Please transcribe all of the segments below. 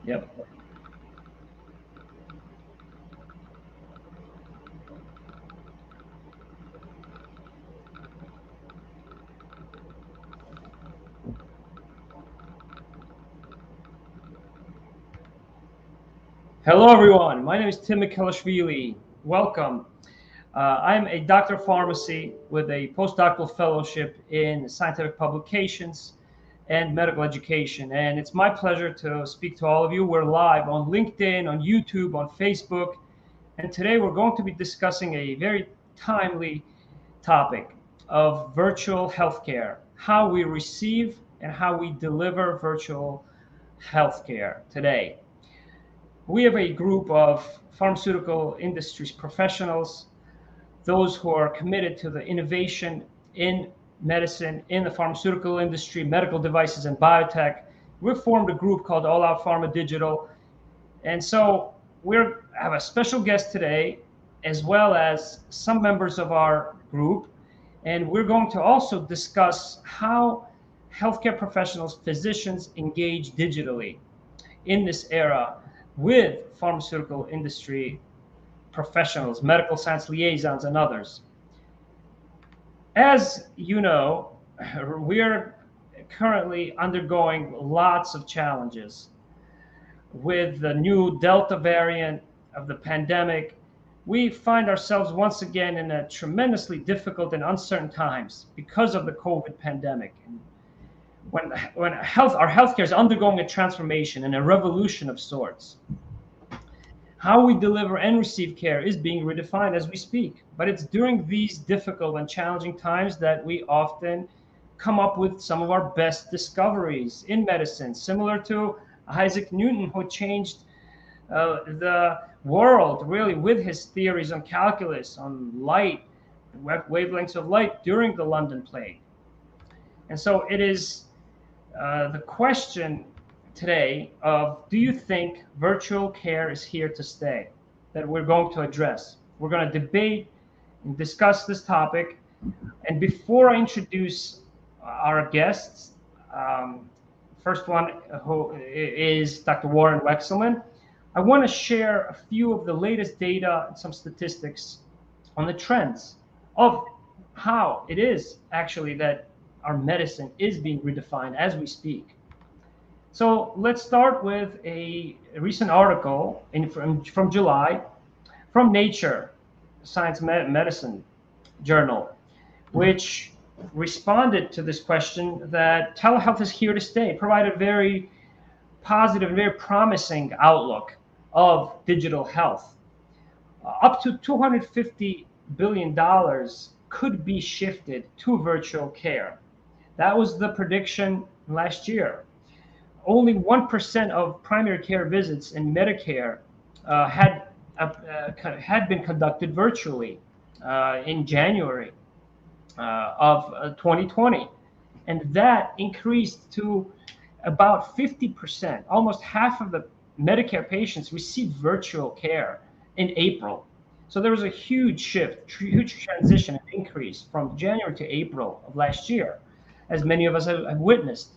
Yep. Hello, everyone. My name is Tim Mikhelishvili. Welcome. I'm a doctor of pharmacy with a postdoctoral fellowship in scientific publications and medical education. And it's my pleasure to speak to all of you. We're live on LinkedIn, on YouTube, on Facebook. And today we're going to be discussing a very timely topic of virtual healthcare, how we receive and how we deliver virtual healthcare today. We have a group of pharmaceutical industries professionals, those who are committed to the innovation in medicine, in the pharmaceutical industry, medical devices, and biotech. We've formed a group called Allout Pharma Digital. And so we have a special guest today, as well as some members of our group. And we're going to also discuss how healthcare professionals, physicians engage digitally in this era with pharmaceutical industry professionals, medical science liaisons, and others. As you know, we're currently undergoing lots of challenges with the new Delta variant of the pandemic. We find ourselves once again in a tremendously difficult and uncertain times because of the COVID pandemic. And when our healthcare is undergoing a transformation and a revolution of sorts, how we deliver and receive care is being redefined as we speak. But it's during these difficult and challenging times that we often come up with some of our best discoveries in medicine, similar to Isaac Newton, who changed the world really with his theories on calculus, on light, wavelengths of light during the London plague. And so it is the question today of, do you think virtual care is here to stay, that we're going to address. We're going to debate and discuss this topic. And before I introduce our guests, first one who is Dr. Warren Wexelman, I want to share a few of the latest data and some statistics on the trends of how it is actually that our medicine is being redefined as we speak. So let's start with a recent article from July from Nature Science Medicine Journal, which responded to this question that telehealth is here to stay, provide a very positive, very promising outlook of digital health. Up to $250 billion could be shifted to virtual care. That was the prediction last year. Only 1% of primary care visits in Medicare had been conducted virtually in January of 2020. And that increased to about 50%. Almost half of the Medicare patients received virtual care in April. So there was a huge shift, huge transition and increase from January to April of last year, as many of us have witnessed.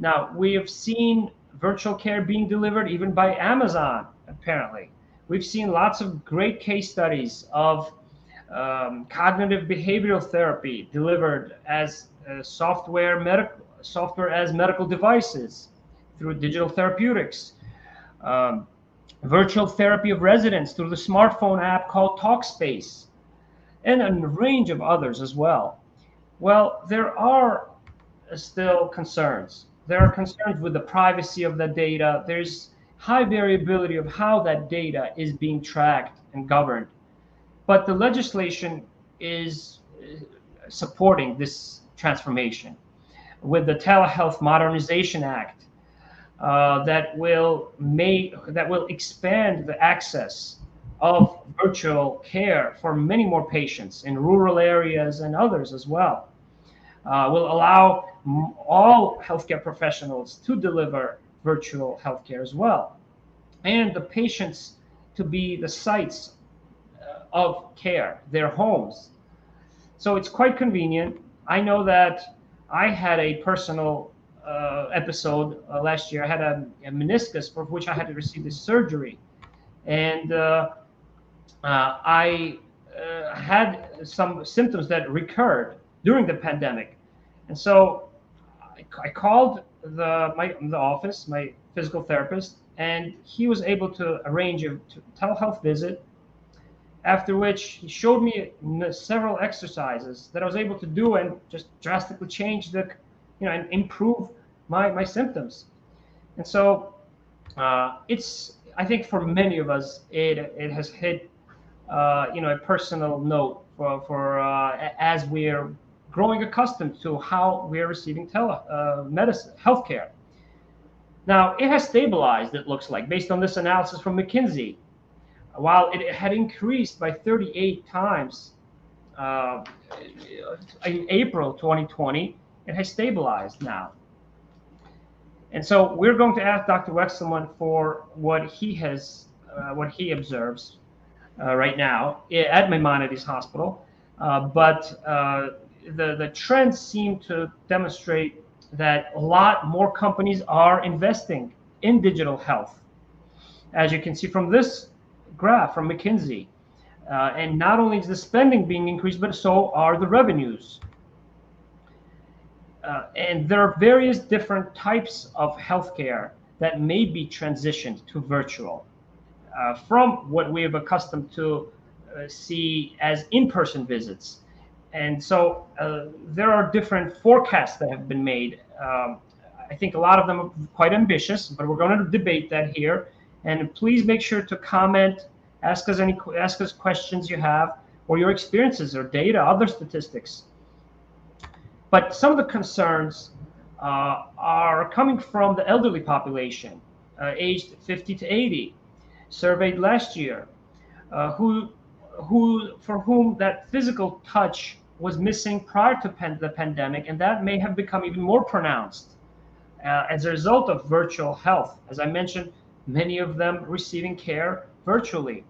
Now, we have seen virtual care being delivered even by Amazon, apparently. We've seen lots of great case studies of cognitive behavioral therapy delivered as software as medical devices through digital therapeutics. Virtual therapy of residents through the smartphone app called Talkspace, and a range of others as well. Well, there are still concerns. There are concerns with the privacy of the data. There's high variability of how that data is being tracked and governed. But the legislation is supporting this transformation with the Telehealth Modernization Act that will expand the access of virtual care for many more patients in rural areas and others as well. Will allow all healthcare professionals to deliver virtual healthcare as well, and the patients to be the sites of care, their homes. So it's quite convenient. I know that I had a personal episode last year. I had a meniscus for which I had to receive this surgery, and I had some symptoms that recurred during the pandemic, and so I called the office, my physical therapist, and he was able to arrange a telehealth visit. After which he showed me several exercises that I was able to do and just drastically change and improve my symptoms. And so it's, I think for many of us, it has hit a personal note for as we are growing accustomed to how we are receiving medicine, healthcare. Now it has stabilized, it looks like, based on this analysis from McKinsey. While it had increased by 38 times in April 2020, it has stabilized now. And so we're going to ask Dr. Wexelman for what he observes right now at Maimonides Hospital. But the trends seem to demonstrate that a lot more companies are investing in digital health. As you can see from this graph from McKinsey. And not only is the spending being increased, but so are the revenues. And there are various different types of healthcare that may be transitioned to virtual from what we have accustomed to see as in-person visits. And so there are different forecasts that have been made. I think a lot of them are quite ambitious, but we're going to debate that here. And please make sure to comment, ask us questions you have, or your experiences or data, other statistics. But some of the concerns are coming from the elderly population, aged 50 to 80, surveyed last year, for whom that physical touch was missing prior to the pandemic, and that may have become even more pronounced as a result of virtual health. As I mentioned, many of them receiving care virtually.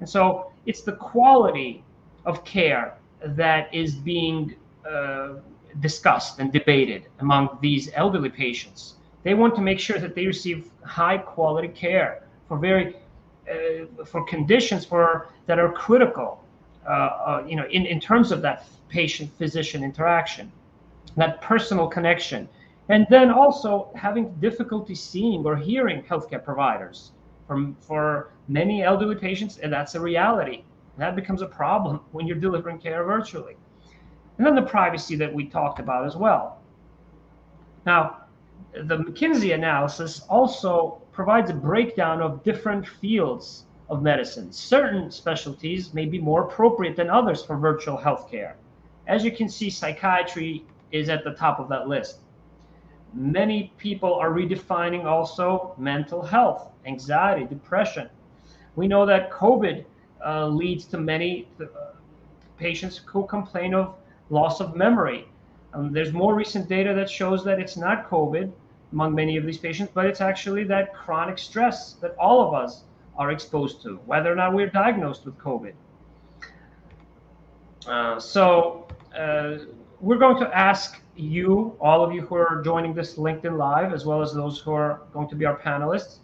And so it's the quality of care that is being discussed and debated among these elderly patients. They want to make sure that they receive high quality care for conditions that are critical, in terms of that patient-physician interaction, that personal connection. And then also having difficulty seeing or hearing healthcare providers. For many elderly patients, and that's a reality. That becomes a problem when you're delivering care virtually. And then the privacy that we talked about as well. Now, the McKinsey analysis also provides a breakdown of different fields of medicine. Certain specialties may be more appropriate than others for virtual healthcare. As you can see, psychiatry is at the top of that list. Many people are redefining also mental health, anxiety, depression. We know that COVID leads to many patients who complain of loss of memory. There's more recent data that shows that it's not COVID among many of these patients, but it's actually that chronic stress that all of us are exposed to, whether or not we're diagnosed with COVID. We're going to ask you, all of you who are joining this LinkedIn Live, as well as those who are going to be our panelists,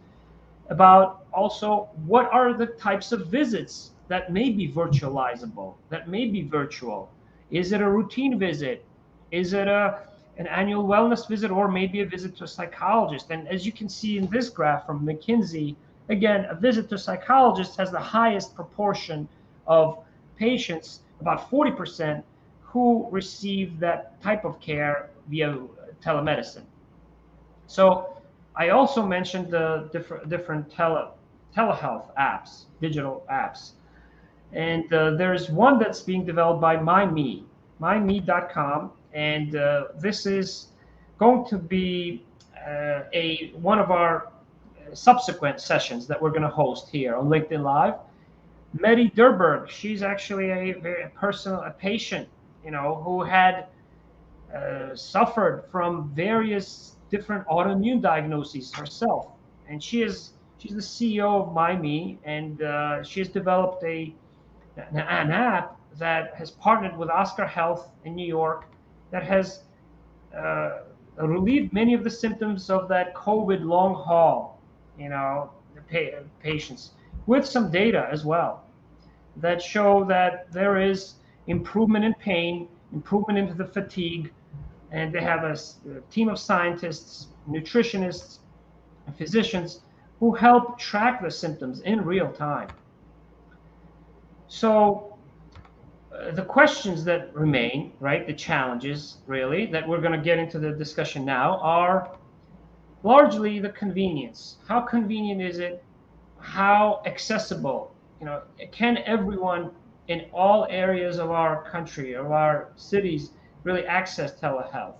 about also what are the types of visits that may be virtualizable, that may be virtual. Is it a routine visit? Is it an annual wellness visit, or maybe a visit to a psychologist? And as you can see in this graph from McKinsey, again, a visit to a psychologist has the highest proportion of patients, about 40%, who receive that type of care via telemedicine. So I also mentioned the different telehealth apps, digital apps. And there's one that's being developed by myme.com. And this is going to be one of our subsequent sessions that we're going to host here on LinkedIn Live. Medi Durberg, she's actually a patient, who had suffered from various different autoimmune diagnoses herself, and she's the CEO of MyMe, and she has developed an app that has partnered with Oscar Health in New York that has relieved many of the symptoms of that COVID long haul, the patients, with some data as well that show that there is improvement in pain, improvement into the fatigue, and they have a team of scientists, nutritionists, and physicians who help track the symptoms in real time. So the questions that remain, right, the challenges really that we're going to get into the discussion now are largely the convenience. How convenient is it? How accessible? Can everyone in all areas of our country, of our cities, really access telehealth?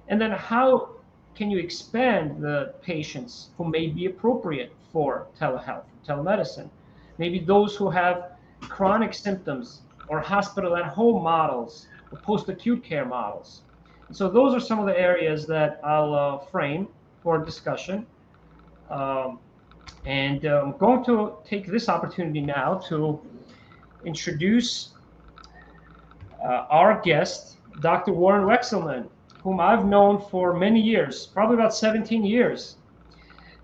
And then how can you expand the patients who may be appropriate for telehealth, telemedicine? Maybe those who have chronic symptoms or hospital at home models or post-acute care models. And so those are some of the areas that I'll frame for discussion. And I'm going to take this opportunity now to introduce our guest, Dr. Warren Wexelman, whom I've known for many years, probably about 17 years.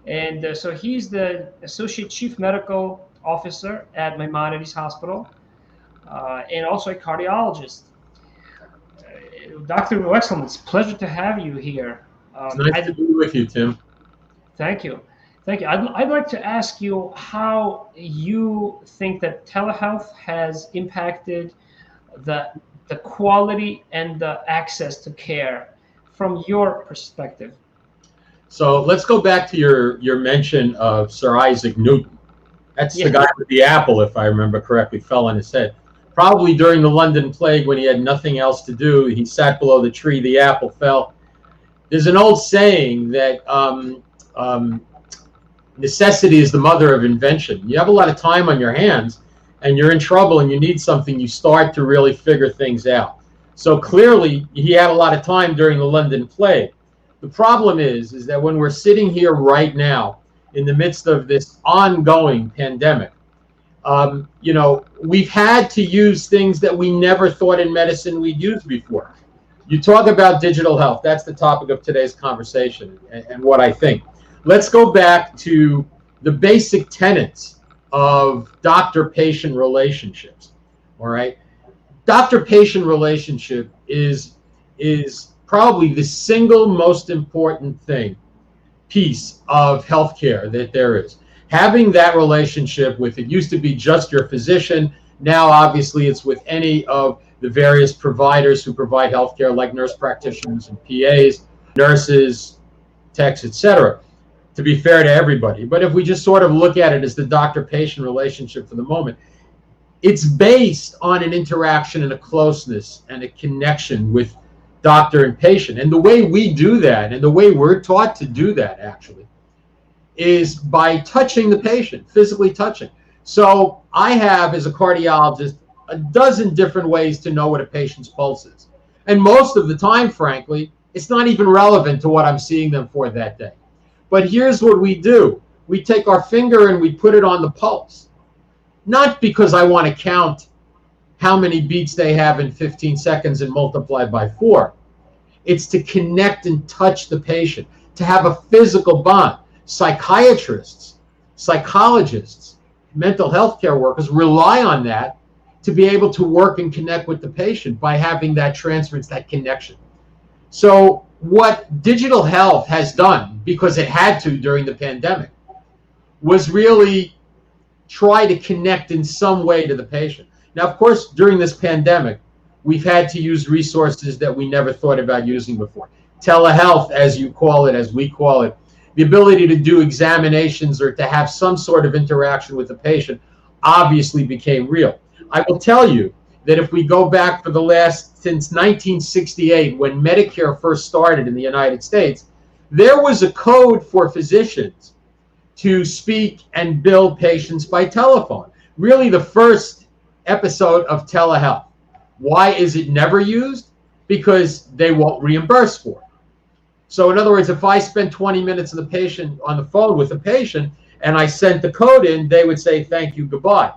And so he's the Associate Chief Medical Officer at Maimonides Hospital and also a cardiologist. Dr. Wexelman, it's a pleasure to have you here. It's nice to be with you, Tim. Thank you. Thank you. I'd like to ask you how you think that telehealth has impacted the quality and the access to care from your perspective. So let's go back to your mention of Sir Isaac Newton. That's the guy with the apple, if I remember correctly, fell on his head. Probably during the London Plague when he had nothing else to do, he sat below the tree, the apple fell. There's an old saying that necessity is the mother of invention. You have a lot of time on your hands and you're in trouble and you need something, you start to really figure things out. So clearly he had a lot of time during the London Plague. The problem is that when we're sitting here right now in the midst of this ongoing pandemic, we've had to use things that we never thought in medicine we'd use before. You talk about digital health. That's the topic of today's conversation and what I think. Let's go back to the basic tenets of doctor-patient relationships, all right? Doctor-patient relationship is probably the single most important piece of healthcare that there is. Having that relationship with, it used to be just your physician, now obviously it's with any of the various providers who provide healthcare, like nurse practitioners and PAs, nurses, techs, etc., to be fair to everybody. But if we just sort of look at it as the doctor-patient relationship for the moment, it's based on an interaction and a closeness and a connection with doctor and patient. And the way we do that, and the way we're taught to do that actually, is by touching the patient, physically touching. So I have, as a cardiologist, a dozen different ways to know what a patient's pulse is. And most of the time, frankly, it's not even relevant to what I'm seeing them for that day. But here's what we do. We take our finger and we put it on the pulse. Not because I want to count how many beats they have in 15 seconds and multiply by 4. It's to connect and touch the patient, to have a physical bond. Psychiatrists, psychologists, mental health care workers rely on that to be able to work and connect with the patient by having that transference, that connection. So what digital health has done, because it had to during the pandemic, was really try to connect in some way to the patient. Now, of course, during this pandemic, we've had to use resources that we never thought about using before. Telehealth, as you call it, as we call it, the ability to do examinations or to have some sort of interaction with the patient obviously became real. I will tell you that if we go back for since 1968, when Medicare first started in the United States, there was a code for physicians to speak and bill patients by telephone. Really the first episode of telehealth. Why is it never used? Because they won't reimburse for it. So in other words, if I spend 20 minutes on the phone with the patient and I sent the code in, they would say, thank you, goodbye.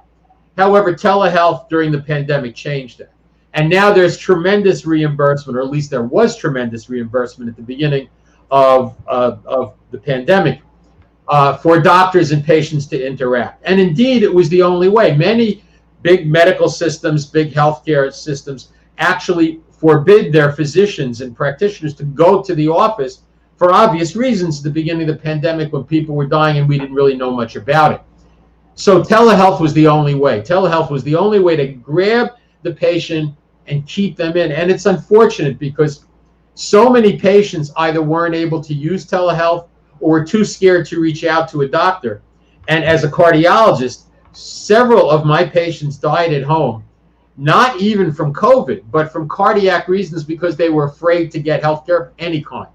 However, telehealth during the pandemic changed that. And now there's tremendous reimbursement, or at least there was tremendous reimbursement at the beginning of the pandemic for doctors and patients to interact. And indeed, it was the only way. Many big medical systems, big healthcare systems actually forbid their physicians and practitioners to go to the office for obvious reasons at the beginning of the pandemic when people were dying and we didn't really know much about it. So telehealth was the only way. Telehealth was the only way to grab the patient and keep them in. And it's unfortunate because so many patients either weren't able to use telehealth or were too scared to reach out to a doctor. And as a cardiologist, several of my patients died at home, not even from COVID, but from cardiac reasons because they were afraid to get health care of any kind.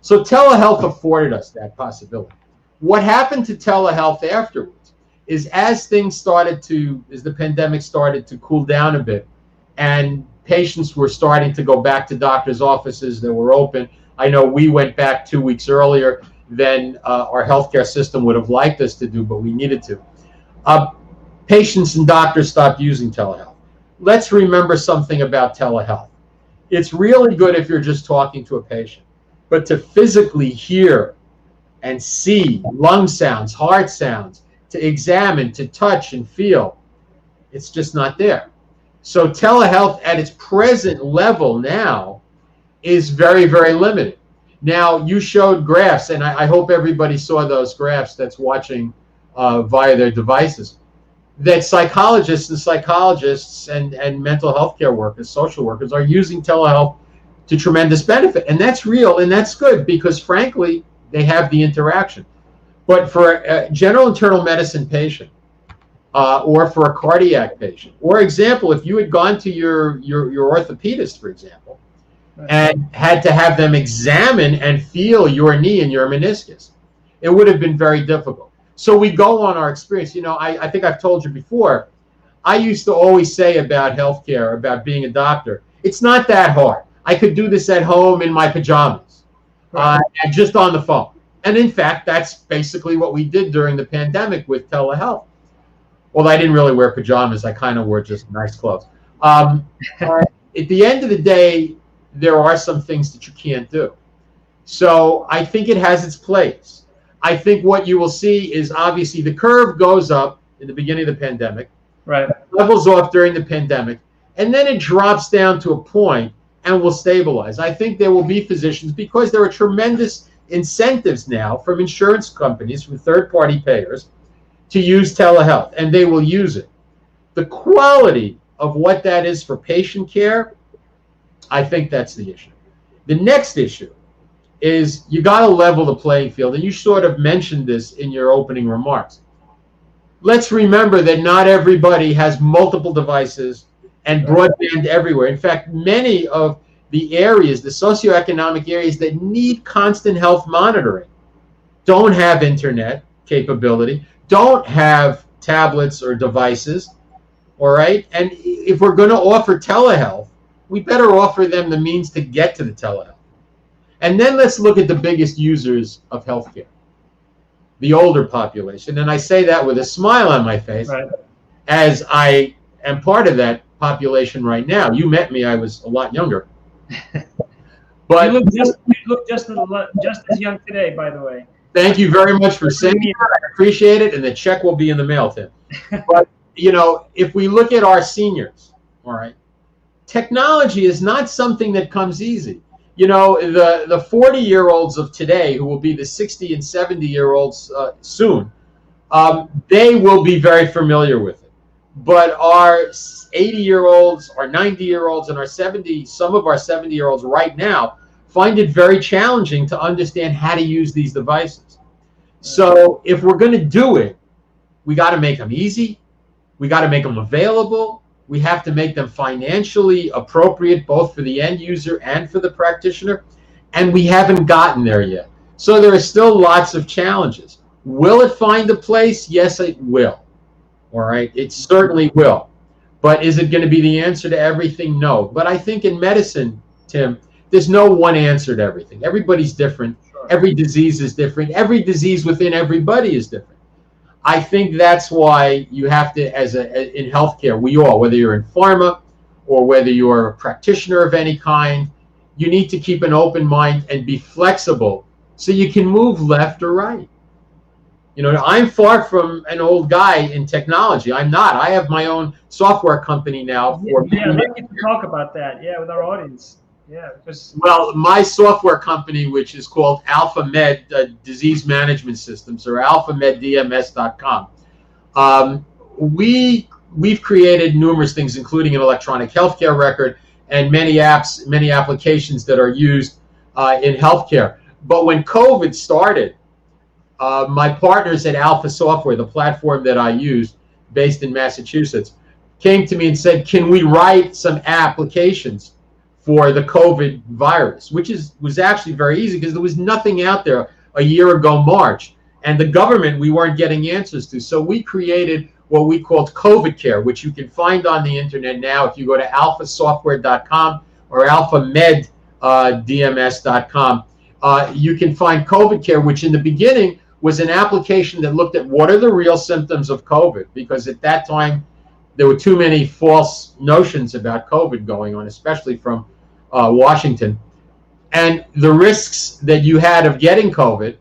So telehealth afforded us that possibility. What happened to telehealth afterwards is as the pandemic started to cool down a bit and patients were starting to go back to doctors' offices that were open. I know we went back 2 weeks earlier than our healthcare system would have liked us to do, but we needed to. Patients and doctors stopped using telehealth. Let's remember something about telehealth. It's really good if you're just talking to a patient, but to physically hear and see lung sounds, heart sounds, to examine, to touch and feel, it's just not there. So telehealth at its present level now is very, very limited. Now, you showed graphs, and I hope everybody saw those graphs that's watching via their devices, that psychologists and mental health care workers, social workers, are using telehealth to tremendous benefit. And that's real, and that's good because, frankly, they have the interaction. But for a general internal medicine patient, or for a cardiac patient, or example, if you had gone to your orthopedist, for example, and had to have them examine and feel your knee and your meniscus, it would have been very difficult. So we go on our experience. You know, I think I've told you before, I used to always say about healthcare, about being a doctor, it's not that hard. I could do this at home in my pajamas, and just on the phone. And in fact, that's basically what we did during the pandemic with telehealth. Well, I didn't really wear pajamas. I kind of wore just nice clothes. At the end of the day, there are some things that you can't do. So I think it has its place. I think what you will see is obviously the curve goes up in the beginning of the pandemic, right? Levels off during the pandemic, and then it drops down to a point and will stabilize. I think there will be physicians, because there are tremendous incentives now from insurance companies, from third-party payers, to use telehealth, and they will use it. The quality of what that is for patient care, I think that's the issue. The next issue is you got to level the playing field, and you sort of mentioned this in your opening remarks. Let's remember that not everybody has multiple devices and broadband everywhere. In fact, many of the areas, the socioeconomic areas that need constant health monitoring, don't have internet capability, don't have tablets or devices, all right? And if we're going to offer telehealth, we better offer them the means to get to the telehealth. And then let's look at the biggest users of healthcare, the older population. And I say that with a smile on my face, as I am part of that population right now. You met me, I was a lot younger. But you look just as young today, by the way. Thank you very much for saying that. I appreciate it, and the check will be in the mail, Tim. But, you know, if we look at our seniors, all right, technology is not something that comes easy. You know, the 40-year-olds of today, who will be the 60 and 70-year-olds soon, they will be very familiar with it. But our 80-year-olds, our 90-year-olds, and our 70, some of our 70-year-olds right now find it very challenging to understand how to use these devices. So if we're going to do it, we got to make them easy. We got to make them available. We have to make them financially appropriate, both for the end user and for the practitioner. And we haven't gotten there yet. So there are still lots of challenges. Will it find a place? Yes, it will. All right, it certainly will. But is it going to be the answer to everything? No. But I think in medicine, Tim, there's no one answer to everything. Everybody's different. Sure. Every disease is different. Every disease within everybody is different. I think that's why you have to, in healthcare, we all, whether you're in pharma or whether you're a practitioner of any kind, you need to keep an open mind and be flexible so you can move left or right. You know, I'm far from an old guy in technology. I'm not. I have my own software company now. I'd like you to talk about that, with our audience. Yeah, because well, my software company, which is called AlphaMed Disease Management Systems, or alphameddms.com, we've created numerous things, including an electronic healthcare record and many apps, many applications that are used in healthcare. But when COVID started, my partners at Alpha Software, the platform that I use, based in Massachusetts, came to me and said, "Can we write some applications for the COVID virus?" Which was actually very easy because there was nothing out there a year ago, March, and the government we weren't getting answers to. So we created what we called COVID Care, which you can find on the internet now if you go to alphasoftware.com or alphameddms.com. You can find COVID Care, which in the beginning was an application that looked at what are the real symptoms of COVID, because at that time there were too many false notions about COVID going on, especially from Washington, and the risks that you had of getting COVID,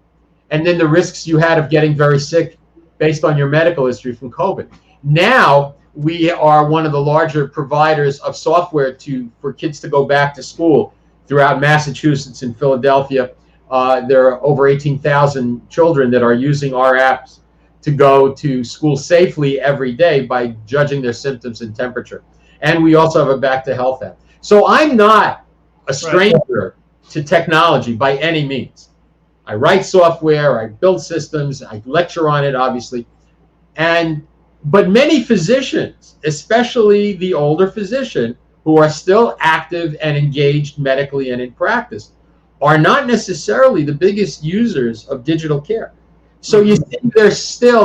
and then the risks you had of getting very sick based on your medical history from COVID. Now we are one of the larger providers of software for kids to go back to school throughout Massachusetts and Philadelphia. There are over 18,000 children that are using our apps to go to school safely every day by judging their symptoms and temperature. And we also have a Back to Health app. So I'm not a stranger to technology by any means. I write software, I build systems, I lecture on it, obviously. But many physicians, especially the older physician, who are still active and engaged medically and in practice, are not necessarily the biggest users of digital care. So you see,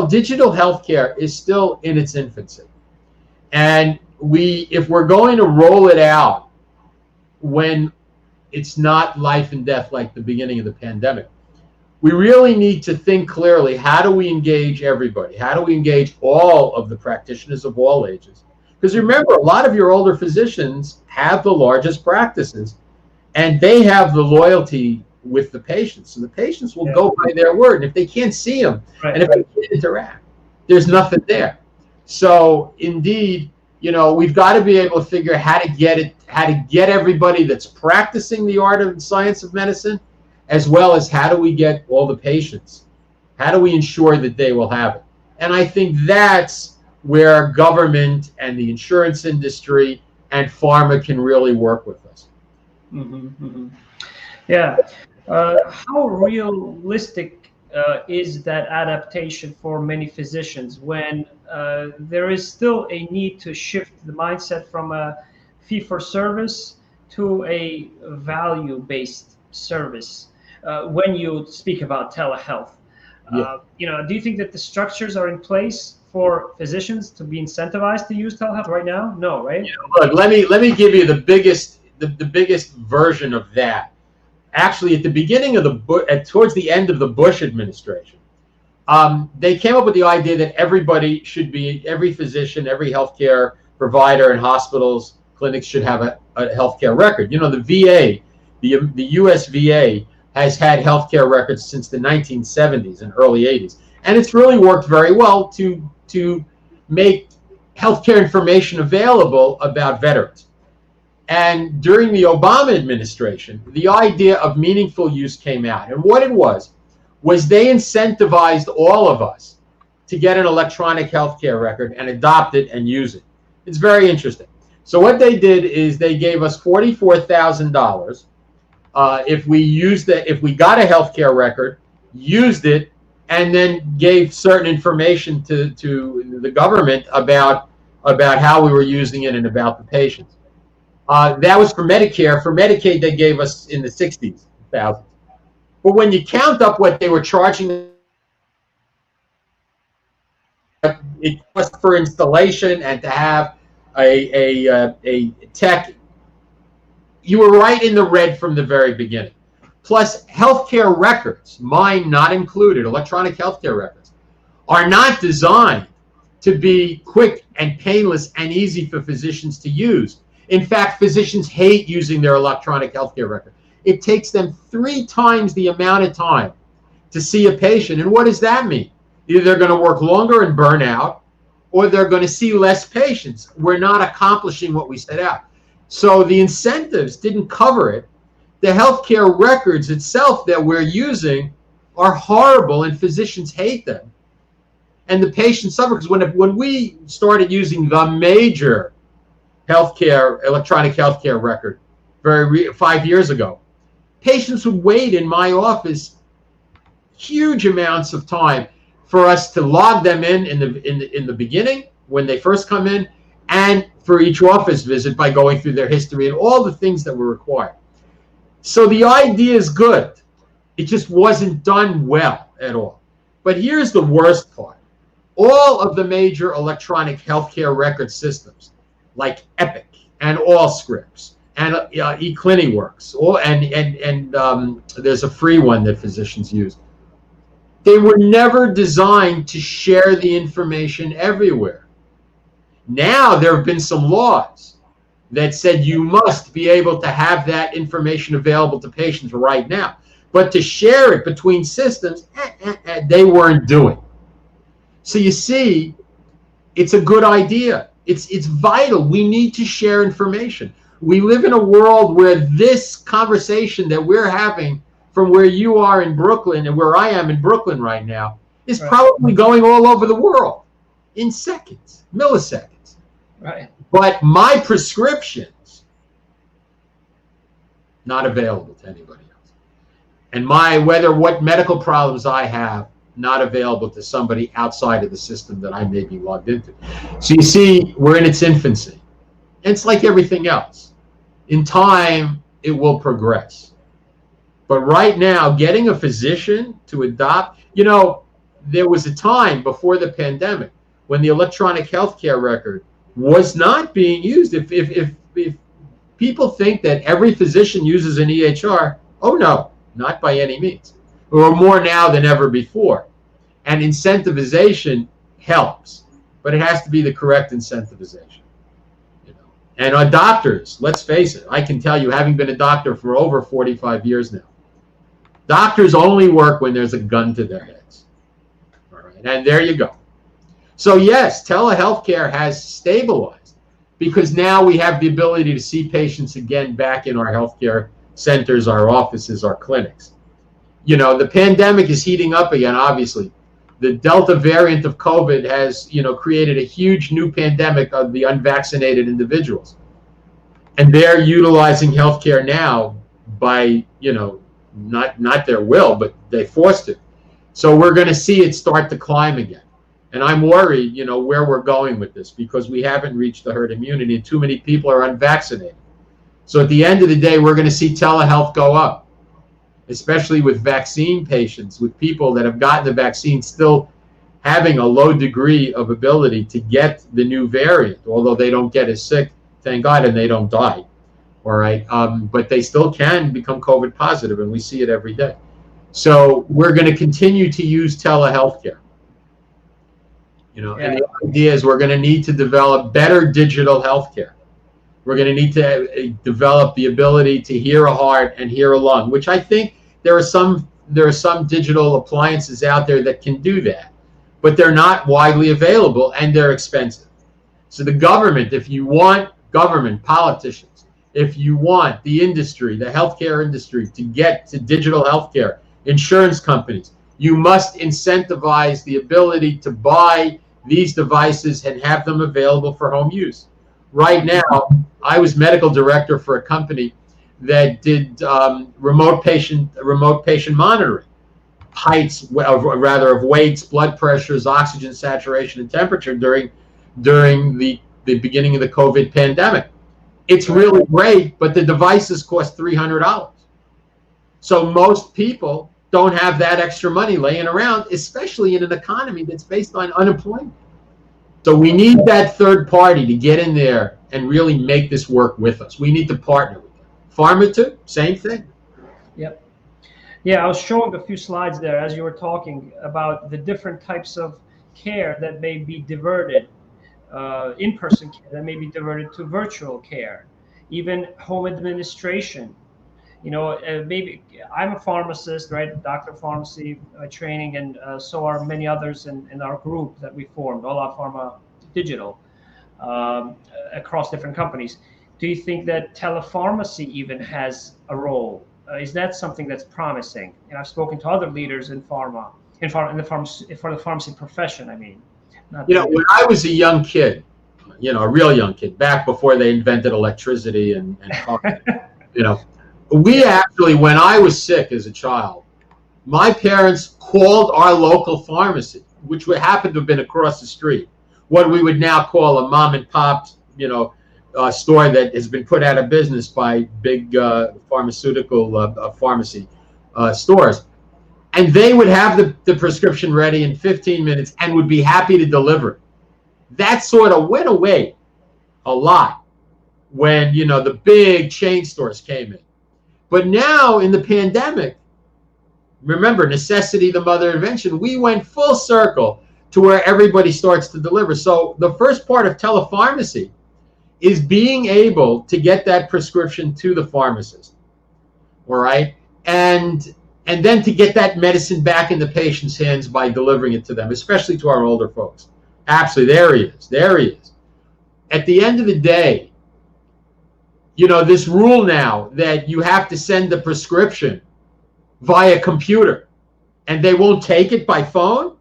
digital healthcare is still in its infancy. And if we're going to roll it out when it's not life and death like the beginning of the pandemic, we really need to think clearly, how do we engage everybody? How do we engage all of the practitioners of all ages? Because remember, a lot of your older physicians have the largest practices, and they have the loyalty with the patients. So the patients will go by their word. And if they can't see them, and if they can't interact, there's nothing there. So indeed, you know, we've got to be able to figure out how to get everybody that's practicing the art and science of medicine, as well as how do we get all the patients? How do we ensure that they will have it? And I think that's where government and the insurance industry and pharma can really work with us. Yeah. How realistic is that adaptation for many physicians when there is still a need to shift the mindset from a fee-for-service to a value-based service when you speak about telehealth? You know, do you think that the structures are in place for physicians to be incentivized to use telehealth right now? No, right? Yeah, look, let me give you the biggest version of that. Actually, at the beginning of towards the end of the Bush administration, they came up with the idea that every physician, every healthcare provider and hospitals, clinics should have a healthcare record. You know, the VA, the U.S. VA has had healthcare records since the 1970s and early 80s, and it's really worked very well to make healthcare information available about veterans. And during the Obama administration, the idea of meaningful use came out. And what it was they incentivized all of us to get an electronic healthcare record and adopt it and use it. It's very interesting. So what they did is they gave us $44,000 if we got a healthcare record, used it, and then gave certain information to the government about how we were using it and about the patients. That was for Medicare. For Medicaid, they gave us in the 60s thousands. But when you count up what they were charging, it was for installation and to have a tech, you were right in the red from the very beginning. Plus, healthcare records, mine not included, electronic healthcare records, are not designed to be quick and painless and easy for physicians to use. In fact, physicians hate using their electronic healthcare record. It takes them 3 times the amount of time to see a patient. And what does that mean? Either they're going to work longer and burn out, or they're going to see less patients. We're not accomplishing what we set out. So the incentives didn't cover it. The healthcare records itself that we're using are horrible, and physicians hate them. And the patients suffer, because when we started using the major electronic healthcare record 5 years ago, patients would wait in my office huge amounts of time for us to log them in the beginning when they first come in, and for each office visit by going through their history and all the things that were required. So the idea is good. It just wasn't done well at all. But here's the worst part. All of the major electronic healthcare record systems, like Epic and Allscripts and eCliniWorks, and there's a free one that physicians use, they were never designed to share the information everywhere. Now there have been some laws that said you must be able to have that information available to patients right now. But to share it between systems, they weren't doing. So you see, it's a good idea. It's vital. We need to share information. We live in a world where this conversation that we're having from where you are in Brooklyn and where I am in Brooklyn right now is probably going all over the world in seconds, milliseconds. Right. But my prescriptions, not available to anybody else. And what medical problems I have, not available to somebody outside of the system that I may be logged into. So you see, we're in its infancy. And it's like everything else. In time, it will progress. But right now, getting a physician to adopt, there was a time before the pandemic when the electronic healthcare record was not being used. If people think that every physician uses an EHR, oh no, not by any means. Or more now than ever before. And incentivization helps, but it has to be the correct incentivization. And our doctors, let's face it, I can tell you, having been a doctor for over 45 years now, doctors only work when there's a gun to their heads. All right, and there you go. So yes, telehealthcare has stabilized because now we have the ability to see patients again back in our healthcare centers, our offices, our clinics. The pandemic is heating up again, obviously. The Delta variant of COVID has, created a huge new pandemic of the unvaccinated individuals. And they're utilizing healthcare now by, not their will, but they forced it. So we're going to see it start to climb again. And I'm worried, where we're going with this because we haven't reached the herd immunity and too many people are unvaccinated. So at the end of the day, we're going to see telehealth go up, especially with vaccine patients, with people that have gotten the vaccine still having a low degree of ability to get the new variant, although they don't get as sick, thank God, and they don't die. All right, but they still can become COVID positive, and we see it every day. So we're going to continue to use telehealthcare. And the idea is we're going to need to develop better digital healthcare. We're going to need to develop the ability to hear a heart and hear a lung, which I think there are some digital appliances out there that can do that, but they're not widely available and they're expensive. So the government, if you want government, politicians, if you want the industry, the healthcare industry to get to digital healthcare, insurance companies, you must incentivize the ability to buy these devices and have them available for home use. Right now, I was medical director for a company that did remote patient monitoring, heights, of weights, blood pressures, oxygen saturation, and temperature during the beginning of the COVID pandemic. It's really great, but the devices cost $300. So most people don't have that extra money laying around, especially in an economy that's based on unemployment. So we need that third party to get in there and really make this work with us. We need to partner with them. Pharma too, same thing. Yep. Yeah, I was showing a few slides there as you were talking about the different types of care that may be diverted, in-person care that may be diverted to virtual care. even home administration. Maybe I'm a pharmacist, right? Doctor of pharmacy training, and so are many others in our group that we formed, Allout Pharma Digital, across different companies. Do you think that telepharmacy even has a role? Is that something that's promising? And I've spoken to other leaders in pharma, for the pharmacy profession. I mean, not When I was a young kid, a real young kid, back before they invented electricity and cars, we actually, when I was sick as a child, my parents called our local pharmacy, which would happen to have been across the street, what we would now call a mom and pop, store that has been put out of business by big pharmaceutical pharmacy stores. And they would have the prescription ready in 15 minutes and would be happy to deliver it. That sort of went away a lot when, the big chain stores came in. But now in the pandemic, remember, necessity, the mother of invention, we went full circle to where everybody starts to deliver. So the first part of telepharmacy is being able to get that prescription to the pharmacist, all right? And then to get that medicine back in the patient's hands by delivering it to them, especially to our older folks. Absolutely, there he is. At the end of the day, this rule now that you have to send the prescription via computer and they won't take it by phone,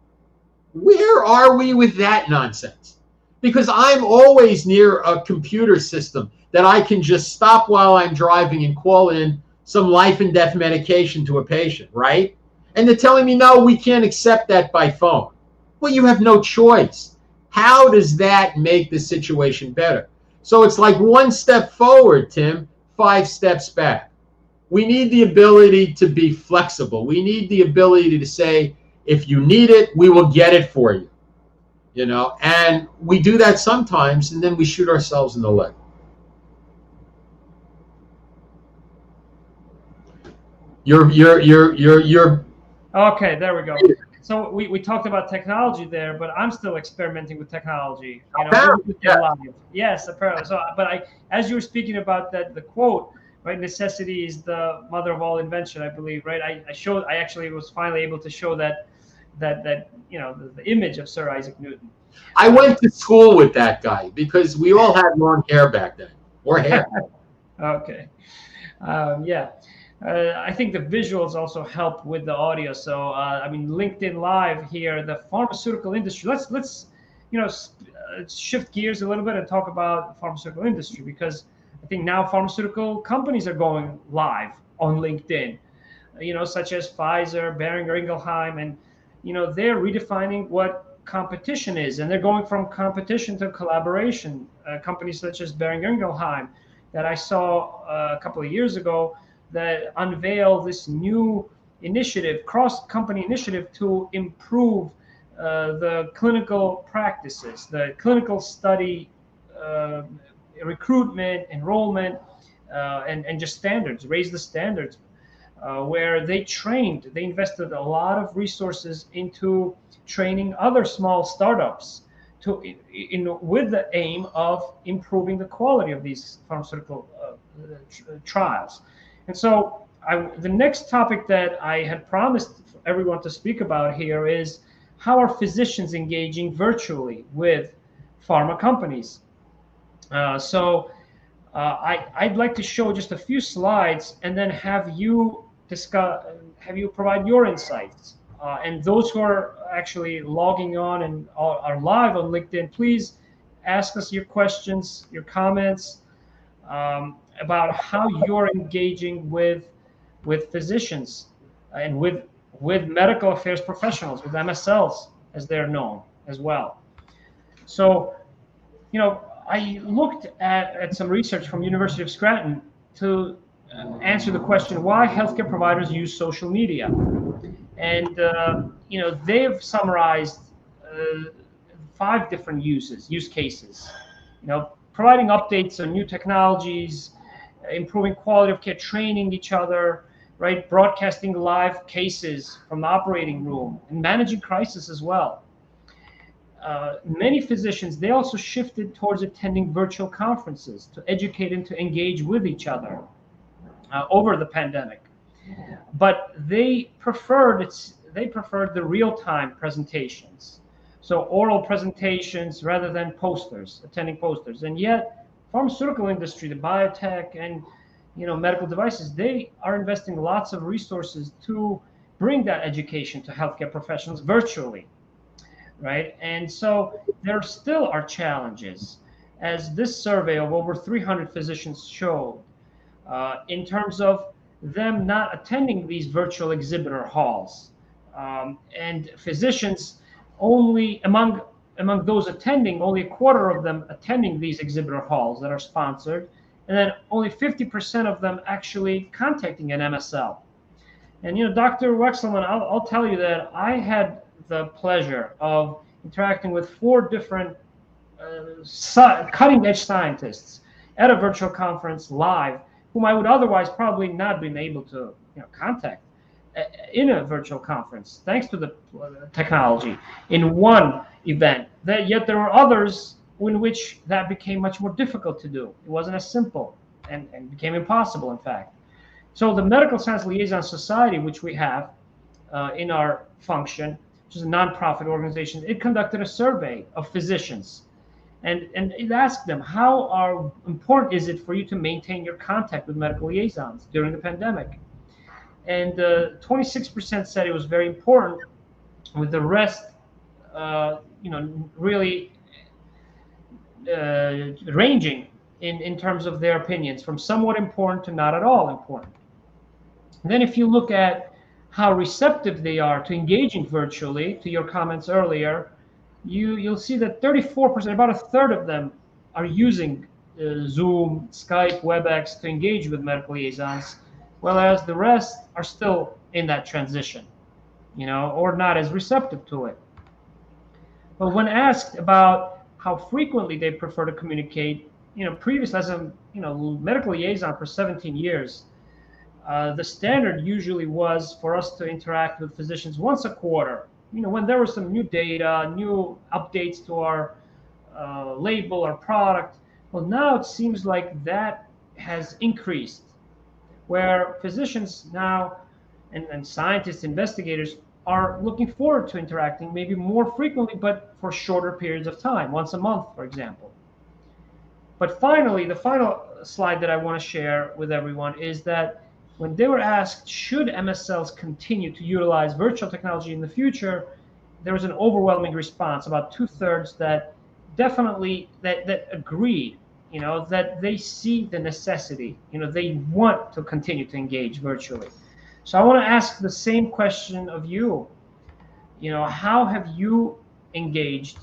where are we with that nonsense? Because I'm always near a computer system that I can just stop while I'm driving and call in some life and death medication to a patient, right? And they're telling me, no, we can't accept that by phone. Well, you have no choice. How does that make the situation better? So it's like one step forward, Tim, 5 steps back. We need the ability to be flexible. We need the ability to say, if you need it, we will get it for you. And we do that sometimes, and then we shoot ourselves in the leg. You're Okay, there we go. So we talked about technology there, but I'm still experimenting with technology. Yes, apparently. So, but as you were speaking about that, the quote, right? Necessity is the mother of all invention, I believe, right? I actually was finally able to show that the image of Sir Isaac Newton. I went to school with that guy because we all had long hair back then, or hair. Okay. Yeah. I think the visuals also help with the audio. So, LinkedIn Live here, the pharmaceutical industry. Let's shift gears a little bit and talk about the pharmaceutical industry, because I think now pharmaceutical companies are going live on LinkedIn, such as Pfizer, Boehringer Ingelheim, and, they're redefining what competition is, and they're going from competition to collaboration. Companies such as Boehringer Ingelheim that I saw a couple of years ago, that unveil this new initiative, cross-company initiative, to improve the clinical practices, the clinical study, recruitment, enrollment, and just standards, raise the standards, where they invested a lot of resources into training other small startups with the aim of improving the quality of these pharmaceutical trials. And so the next topic that I had promised everyone to speak about here is, how are physicians engaging virtually with pharma companies? I'd like to show just a few slides and then have you provide your insights. And those who are actually logging on and are live on LinkedIn, please ask us your questions, your comments, about how you're engaging with physicians and with medical affairs professionals, with MSLs as they're known as well. So, I looked at some research from University of Scranton to answer the question, why healthcare providers use social media. And they've summarized 5 different use cases. Providing updates on new technologies, improving quality of care, training each other, right? Broadcasting live cases from the operating room, and managing crisis as well. many physicians, they also shifted towards attending virtual conferences to educate and to engage with each other over the pandemic. But they preferred the real-time presentations, so oral presentations rather than attending posters. And yet, pharmaceutical industry, the biotech and medical devices, they are investing lots of resources to bring that education to healthcare professionals virtually, right? And so there still are challenges, as this survey of over 300 physicians showed, in terms of them not attending these virtual exhibitor halls. And physicians, only among those attending, only a quarter of them attending these exhibitor halls that are sponsored, and then only 50% of them actually contacting an MSL. And Dr. Wexelman, I'll tell you that I had the pleasure of interacting with 4 different cutting-edge scientists at a virtual conference live, whom I would otherwise probably not been able to contact in a virtual conference, thanks to the technology, in one event. Yet there were others in which that became much more difficult to do. It wasn't as simple and became impossible, in fact. So the Medical Science Liaison Society, which we have in our function, which is a nonprofit organization, it conducted a survey of physicians. And it asked them, how important is it for you to maintain your contact with medical liaisons during the pandemic? And 26% said it was very important, with the rest, really ranging in terms of their opinions, from somewhat important to not at all important. And then if you look at how receptive they are to engaging virtually, to your comments earlier, you'll see that 34%, about a third of them, are using Zoom, Skype, WebEx to engage with medical liaisons, whereas the rest are still in that transition, or not as receptive to it. But when asked about how frequently they prefer to communicate, previously, as a medical liaison for 17 years, the standard usually was for us to interact with physicians once a quarter. When there was some new data, new updates to our label or product. Well, now it seems like that has increased, where physicians now and scientists, investigators are looking forward to interacting maybe more frequently, but for shorter periods of time, once a month, for example. But finally, the final slide that I want to share with everyone is that when they were asked, should MSLs continue to utilize virtual technology in the future, there was an overwhelming response, about 2/3, that definitely that agreed, that they see the necessity, they want to continue to engage virtually. So I want to ask the same question of you. How have you engaged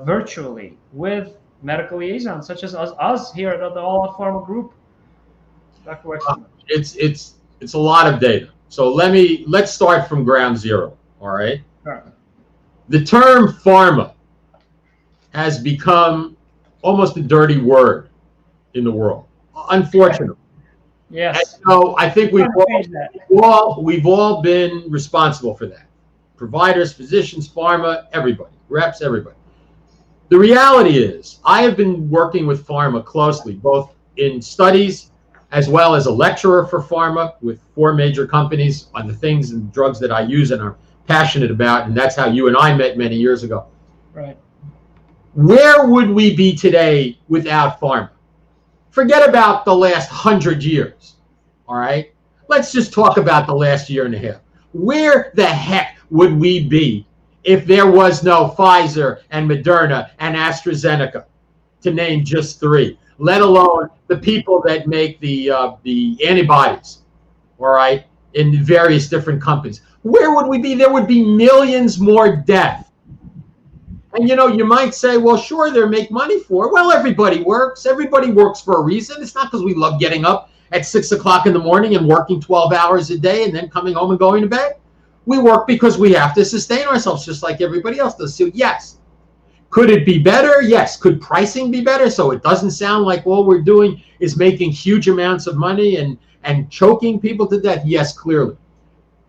virtually with medical liaisons, such as us here at the Allout Pharma Group? Dr. Wexelman. It's a lot of data. So let's start from ground zero. All right. Sure. The term pharma has become almost a dirty word in the world, unfortunately. Yes. And so I think we've all been responsible for that. Providers, physicians, pharma, everybody, reps, everybody. The reality is, I have been working with pharma closely, both in studies as well as a lecturer for pharma with 4 major companies on the things and drugs that I use and are passionate about, and that's how you and I met many years ago. Right. Where would we be today without pharma? Forget about the last 100 years, all right? Let's just talk about the last year and a half. Where the heck would we be if there was no Pfizer and Moderna and AstraZeneca, to name just 3, let alone the people that make the antibodies, all right, in various different companies? Where would we be? There would be millions more deaths. And you might say, well, sure, they make money for it. Well, everybody works. Everybody works for a reason. It's not because we love getting up at 6 o'clock in the morning and working 12 hours a day and then coming home and going to bed. We work because we have to sustain ourselves just like everybody else does. So yes. Could it be better? Yes. Could pricing be better so it doesn't sound like all we're doing is making huge amounts of money and choking people to death? Yes, clearly.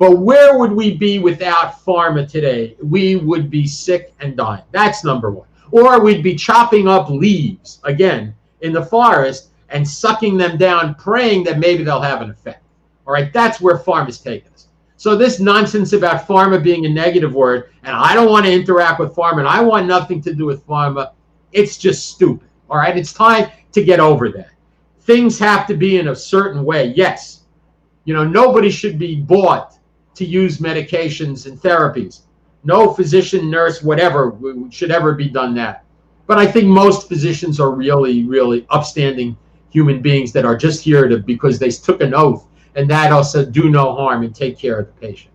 But where would we be without pharma today? We would be sick and dying. That's number one. Or we'd be chopping up leaves, again, in the forest and sucking them down, praying that maybe they'll have an effect. All right, that's where pharma's taken us. So this nonsense about pharma being a negative word, and I don't want to interact with pharma, and I want nothing to do with pharma, it's just stupid. All right, it's time to get over that. Things have to be in a certain way. Yes, you know, nobody should be bought to use medications and therapies. No physician, nurse, whatever should ever be done that. But I think most physicians are really, really upstanding human beings that are just here to, because they took an oath, and that also do no harm and take care of the patient.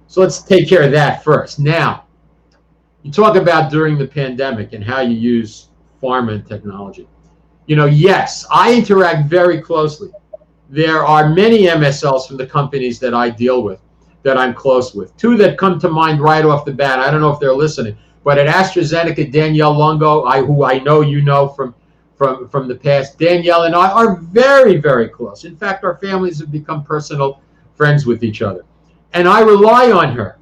So let's take care of that first. Now, you talk about during the pandemic and how you use pharma and technology. You know, yes, I interact very closely. There are many MSLs from the companies that I deal with that I'm close with. Two that come to mind right off the bat. I don't know if they're listening, but at AstraZeneca, Danielle Lungo, who I know you know from the past, Danielle and I are very, very close. In fact, our families have become personal friends with each other. And I rely on her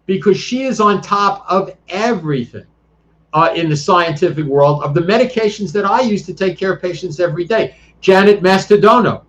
because she is on top of everything in the scientific world of the medications that I use to take care of patients every day. Janet Mastodono,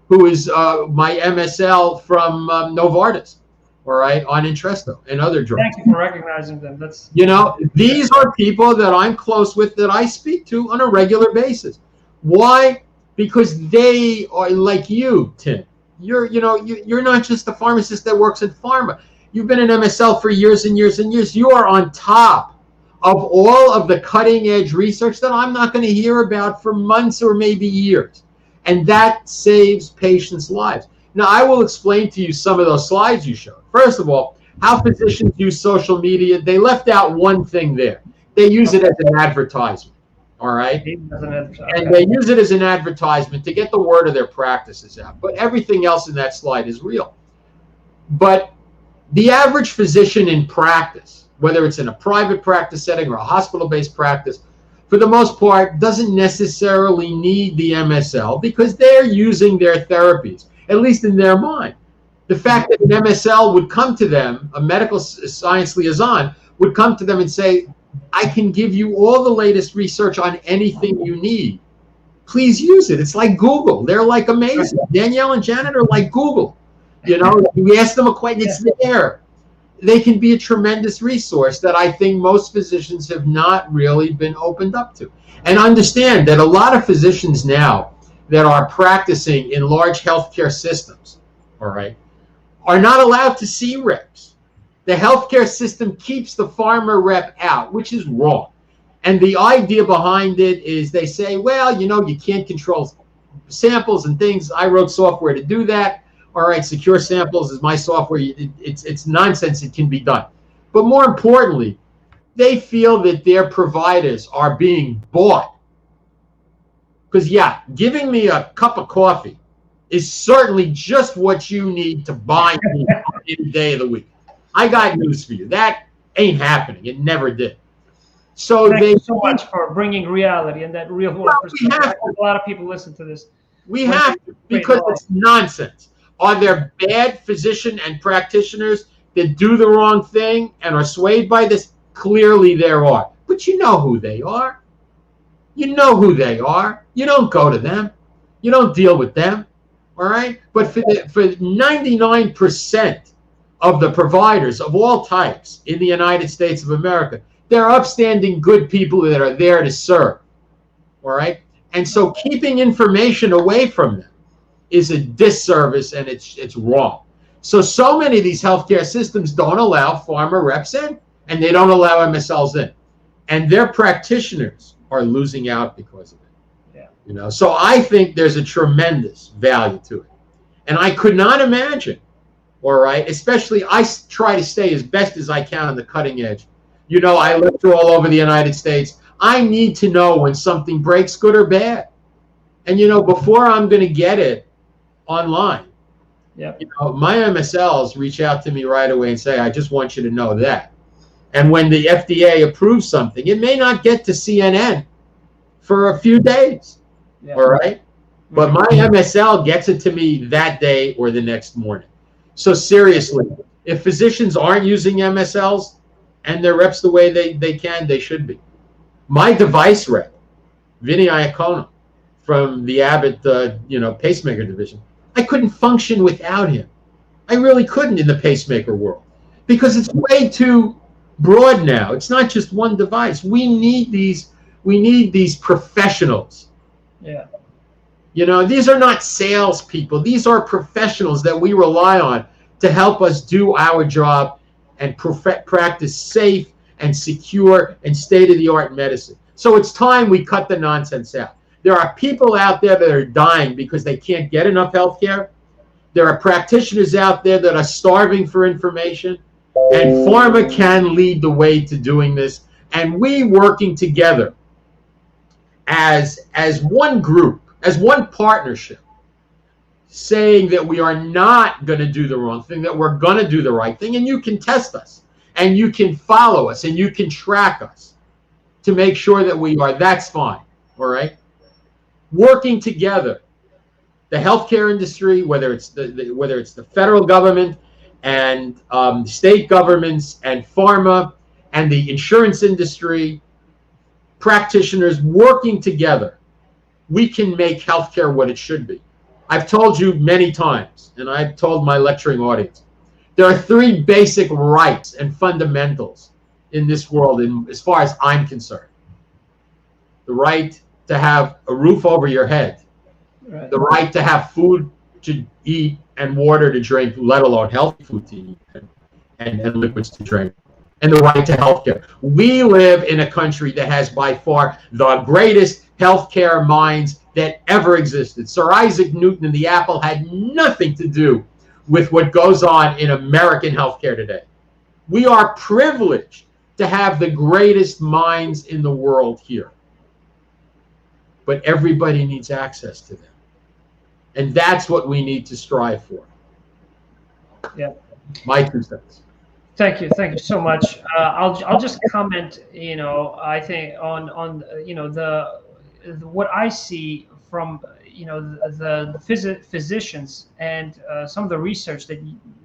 who is my MSL from Novartis, all right, on Entresto and other drugs. Thank you for recognizing them. That's, you know, these are people that I'm close with, that I speak to on a regular basis. Why? Because they are like you, Tim. You're not just a pharmacist that works in pharma. You've been an MSL for years and years and years. You are on top of all of the cutting edge research that I'm not going to hear about for months or maybe years. And that saves patients' lives. Now, I will explain to you some of those slides you showed. First of all, how physicians use social media. They left out one thing there. They use it as an advertisement, all right? And they use it as an advertisement to get the word of their practices out. But everything else in that slide is real. But the average physician in practice, whether it's in a private practice setting or a hospital-based practice, for the most part, doesn't necessarily need the MSL because they're using their therapies, at least in their mind. The fact that an MSL would come to them, a medical science liaison, would come to them and say, I can give you all the latest research on anything you need. Please use it. It's like Google. They're like amazing. Danielle and Janet are like Google. You know, we ask them a question, it's there. They can be a tremendous resource that I think most physicians have not really been opened up to. And understand that a lot of physicians now that are practicing in large healthcare systems, all right, are not allowed to see reps. The healthcare system keeps the pharma rep out, which is wrong. And the idea behind it is they say, well, you know, you can't control samples and things. I wrote software to do that. All right, Secure Samples is my software. It's nonsense. It can be done. But more importantly, they feel that their providers are being bought. Because, yeah, giving me a cup of coffee is certainly just what you need to buy me any day of the week. I got news for you. That ain't happening. It never did. So thank you so much for bringing reality and that real world perspective. A lot of people listen to this. We have to, because it's nonsense. Are there bad physician and practitioners that do the wrong thing and are swayed by this? Clearly there are. But you know who they are. You know who they are. You don't go to them. You don't deal with them. All right? But for 99% of the providers of all types in the United States of America, they're upstanding good people that are there to serve. All right? And so keeping information away from them is a disservice, and it's wrong. So many of these healthcare systems don't allow pharma reps in, and they don't allow MSLs in, and their practitioners are losing out because of it. Yeah. You know, so I think there's a tremendous value to it, and I could not imagine. All right, especially I try to stay as best as I can on the cutting edge. You know, I live through all over the United States. I need to know when something breaks, good or bad, and you know, before I'm going to get it online. Yeah. You know, my MSLs reach out to me right away and say, I just want you to know that. And when the FDA approves something, it may not get to CNN for a few days. Yeah. All right. But my MSL gets it to me that day or the next morning. So seriously, if physicians aren't using MSLs and their reps the way they should be. My device rep, Vinny Iacono, from the Abbott, pacemaker division, I couldn't function without him. I really couldn't in the pacemaker world because it's way too broad now. It's not just one device. We need these professionals. Yeah. These are not salespeople. These are professionals that we rely on to help us do our job and practice safe and secure and state-of-the-art medicine. So it's time we cut the nonsense out. There are people out there that are dying because they can't get enough health care. There are practitioners out there that are starving for information. And pharma can lead the way to doing this. And we working together as one group, as one partnership, saying that we are not going to do the wrong thing, that we're going to do the right thing, and you can test us, and you can follow us, and you can track us to make sure that we are, that's fine, all right? Working together, the healthcare industry, whether it's the federal government and state governments and pharma and the insurance industry, practitioners working together, we can make healthcare what it should be. I've told you many times, and I've told my lecturing audience, there are 3 basic rights and fundamentals in this world, as far as I'm concerned. The right to have a roof over your head, right. The right to have food to eat and water to drink, let alone healthy food to eat and liquids to drink, and the right to healthcare. We live in a country that has by far the greatest healthcare minds that ever existed. Sir Isaac Newton and the apple had nothing to do with what goes on in American healthcare today. We are privileged to have the greatest minds in the world here. But everybody needs access to them. And that's what we need to strive for. Yeah. My 2 cents. Thank you so much. I'll just comment. I think on what I see from the physicians and some of the research that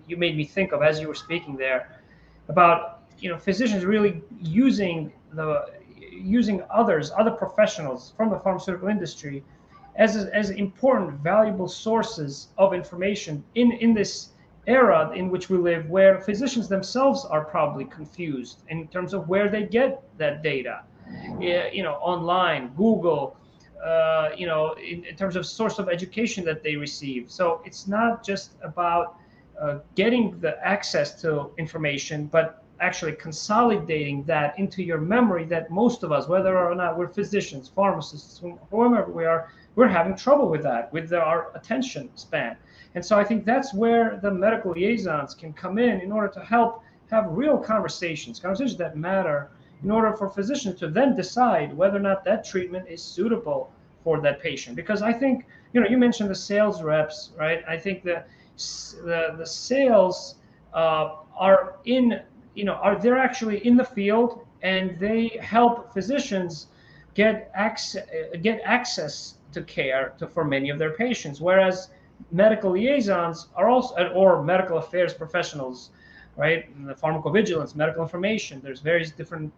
you made me think of as you were speaking there about physicians really using other professionals from the pharmaceutical industry as important, valuable sources of information in this era in which we live, where physicians themselves are probably confused in terms of where they get that data, online, Google, in terms of source of education that they receive. So it's not just about getting the access to information, but actually consolidating that into your memory that most of us, whether or not we're physicians, pharmacists, whoever we are, we're having trouble with that, with our attention span. And so I think that's where the medical liaisons can come in order to help have real conversations that matter, in order for physicians to then decide whether or not that treatment is suitable for that patient. Because I think, you mentioned the sales reps, right? I think the sales they're actually in the field, and they help physicians get access to care for many of their patients, whereas medical liaisons are also, or medical affairs professionals, right? The pharmacovigilance, medical information. There's various different,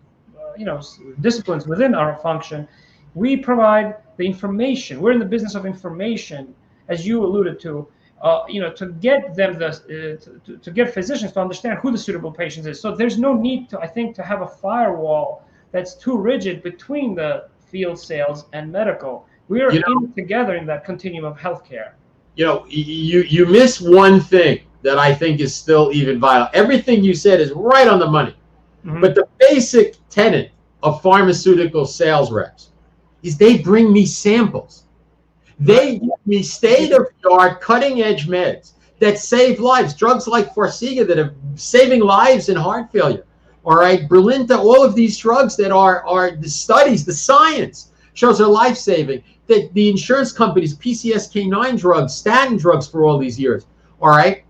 disciplines within our function. We provide the information. We're in the business of information, as you alluded to. To get them to get physicians to understand who the suitable patient is. So there's no need to have a firewall that's too rigid between the field sales and medical. We are in together in that continuum of healthcare. You miss one thing that I think is still even vital. Everything you said is right on the money. Mm-hmm. But the basic tenet of pharmaceutical sales reps is they bring me samples. They give me state-of-the-art, cutting-edge meds that save lives. Drugs like Farxiga that are saving lives in heart failure. All right, Brilinta, all of these drugs that are the studies, the science shows are life-saving. That the insurance companies, PCSK9 drugs, statin drugs for all these years. All right,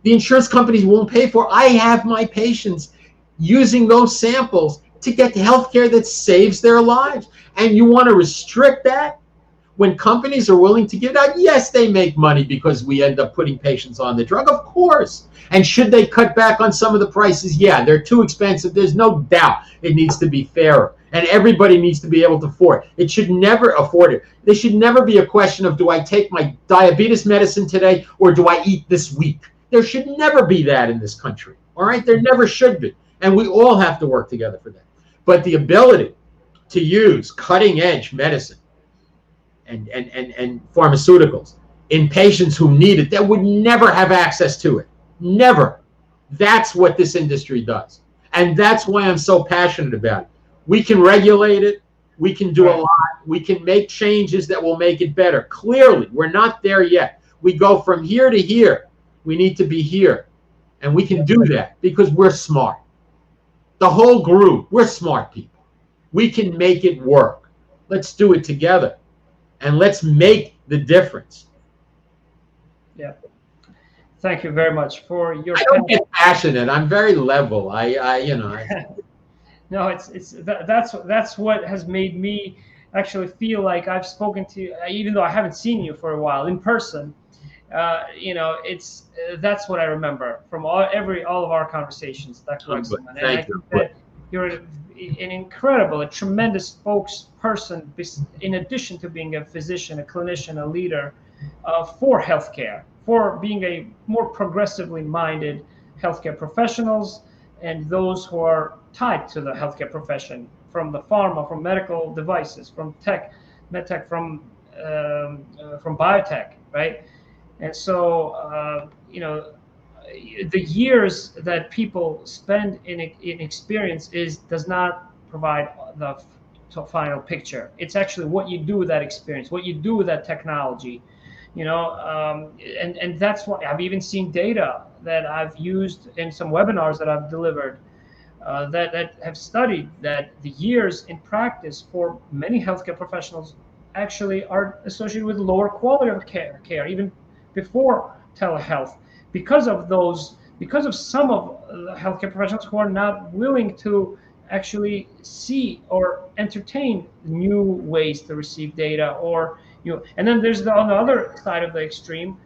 the insurance companies won't pay for. I have my patients using those samples to get the health care that saves their lives. And you want to restrict that? when companies are willing to give it out, yes, they make money because we end up putting patients on the drug, of course. And should they cut back on some of the prices? Yeah, they're too expensive. There's no doubt it needs to be fairer. And everybody needs to be able to afford it. It should never afford it. There should never be a question of, do I take my diabetes medicine today or do I eat this week? There should never be that in this country. All right? There never should be. And we all have to work together for that. But the ability to use cutting edge medicine and pharmaceuticals in patients who need it that would never have access to it. Never. That's what this industry does. And that's why I'm so passionate about it. We can regulate it. We can do a lot. We can make changes that will make it better. Clearly, we're not there yet. We go from here to here. We need to be here. And we can do that because we're smart. The whole group, we're smart people. We can make it work. Let's do it together. And let's make the difference. Yeah. Thank you very much for your. I don't get passionate. I'm very level. No, that's what has made me actually feel like I've spoken to you, even though I haven't seen you for a while in person. That's what I remember from all of our conversations, Dr. Wexelman. And I think that you're a tremendous spokesperson, in addition to being a physician, a clinician, a leader for healthcare, for being a more progressively minded healthcare professionals and those who are tied to the healthcare profession, from the pharma, from medical devices, from medtech, from biotech, right? And so, the years that people spend in experience does not provide the final picture. It's actually what you do with that experience, what you do with that technology, and that's why I've even seen data that I've used in some webinars that I've delivered that have studied that the years in practice for many healthcare professionals actually are associated with lower quality of care even before telehealth, because of some of the healthcare professionals who are not willing to actually see or entertain new ways to receive data, and then there's on the other side of the extreme,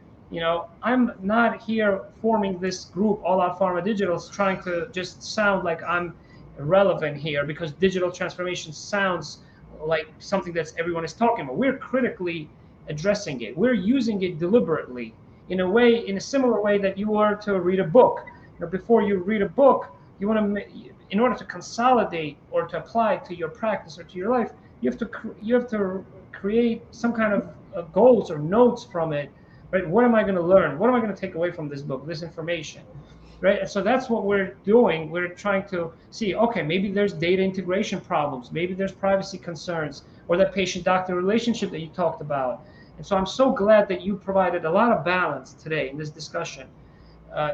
I'm not here forming this group, Allout Pharma Digital, trying to just sound like I'm irrelevant here because digital transformation sounds like something that everyone is talking about. We're critically addressing it. We're using it deliberately in a similar way that you were to read a book. Before you read a book, you want to, in order to consolidate or to apply it to your practice or to your life, you have to create some kind of goals or notes from it, right? What am I going to learn? What am I going to take away from this book, this information, right? And so that's what we're doing. We're trying to see, okay, maybe there's data integration problems, maybe there's privacy concerns, or that patient-doctor relationship that you talked about. And so I'm so glad that you provided a lot of balance today in this discussion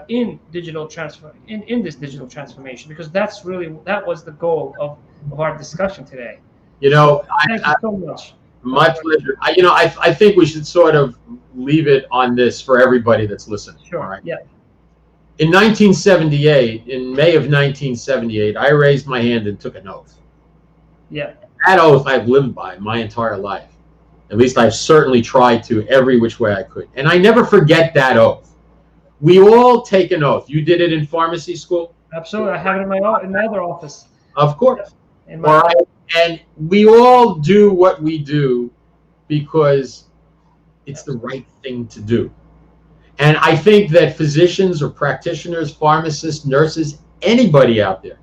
in this digital transformation, because that was the goal of our discussion today. Thank you so much. My pleasure. I think we should sort of leave it on this for everybody that's listening. Sure. Right? Yeah. In 1978, in May of 1978, I raised my hand and took an oath. Yeah. That oath I've lived by my entire life. At least I've certainly tried to every which way I could. And I never forget that oath. We all take an oath. You did it in pharmacy school? Absolutely. I have it in my other office. Of course. And we all do what we do because it's the right thing to do. And I think that physicians or practitioners, pharmacists, nurses, anybody out there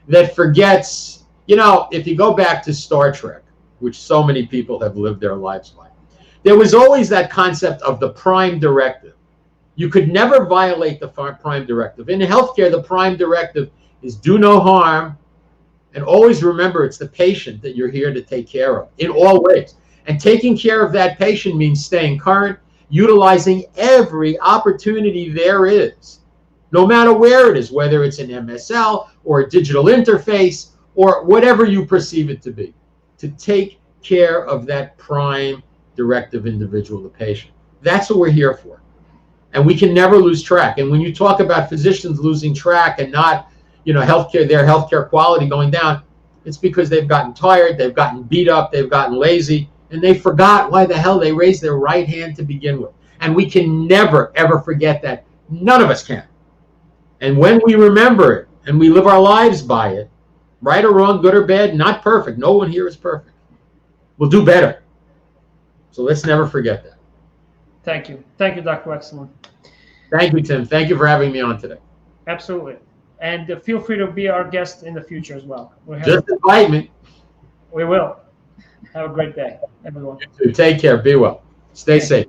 that forgets, if you go back to Star Trek, which so many people have lived their lives by, there was always that concept of the prime directive. You could never violate the prime directive. In healthcare, the prime directive is do no harm, and always remember it's the patient that you're here to take care of in all ways. And taking care of that patient means staying current, utilizing every opportunity there is, no matter where it is, whether it's an MSL or a digital interface or whatever you perceive it to be, to take care of that prime directive individual, the patient. That's what we're here for. And we can never lose track. And when you talk about physicians losing track and not, their healthcare quality going down, it's because they've gotten tired, they've gotten beat up, they've gotten lazy, and they forgot why the hell they raised their right hand to begin with. And we can never, ever forget that. None of us can. And when we remember it and we live our lives by it, right or wrong, good or bad, not perfect. No one here is perfect. We'll do better. So let's never forget that. Thank you. Thank you, Dr. Wexelman. Thank you, Tim. Thank you for having me on today. Absolutely. And feel free to be our guest in the future as well. Just invite me. We will. Have a great day, everyone. You too. Take care. Be well. Stay safe.